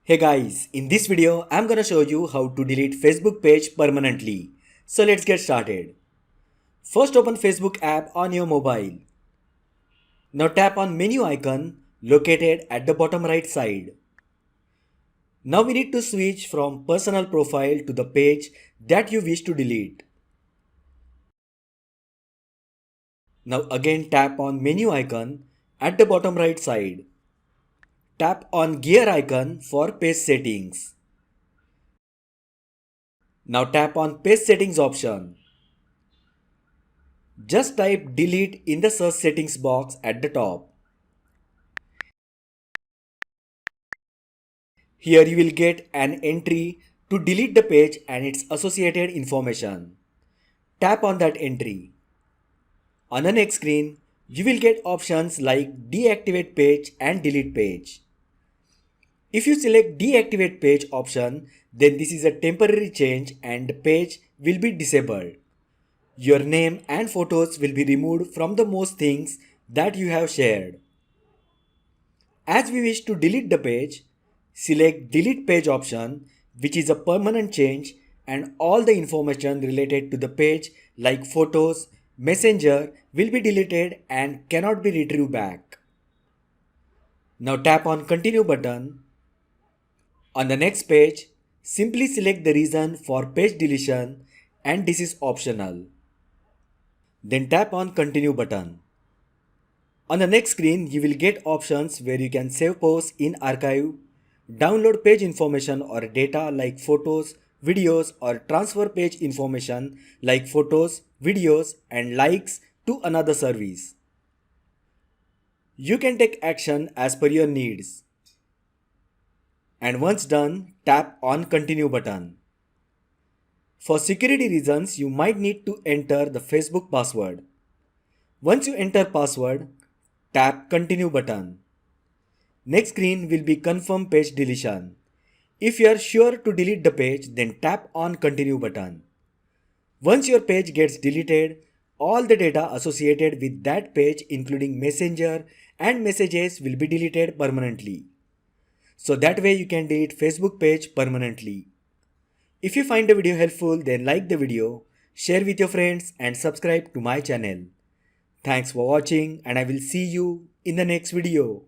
Hey guys, in this video I'm gonna show you how to delete Facebook page permanently. So let's get started. First open Facebook app on your mobile. Now tap on menu icon located at the bottom right side. Now we need to switch from personal profile to the page that you wish to delete. Now again tap on menu icon at the bottom right side. Tap on gear icon for page settings. Now tap on page settings option. Just type delete in the search settings box at the top. Here you will get an entry to delete the page and its associated information. Tap on that entry. On the next screen, you will get options like deactivate page and delete page. If you select deactivate page option, then this is a temporary change and the page will be disabled. Your name and photos will be removed from the most things that you have shared. As we wish to delete the page, select delete page option, which is a permanent change, and all the information related to the page like photos, messenger will be deleted and cannot be retrieved back. Now tap on continue button. On the next page, simply select the reason for page deletion and this is optional. Then tap on continue button. On the next screen, you will get options where you can save posts in archive, download page information or data like photos, videos, or transfer page information like photos, videos, and likes to another service. You can take action as per your needs. And once done, tap on continue button. For security reasons, you might need to enter the Facebook password. Once you enter password, tap continue button. Next screen will be confirm page deletion. If you are sure to delete the page, then tap on continue button. Once your page gets deleted, all the data associated with that page including messenger and messages will be deleted permanently. So that way you can delete Facebook page permanently. If you find the video helpful, then like the video, share with your friends and subscribe to my channel. Thanks for watching and I will see you in the next video.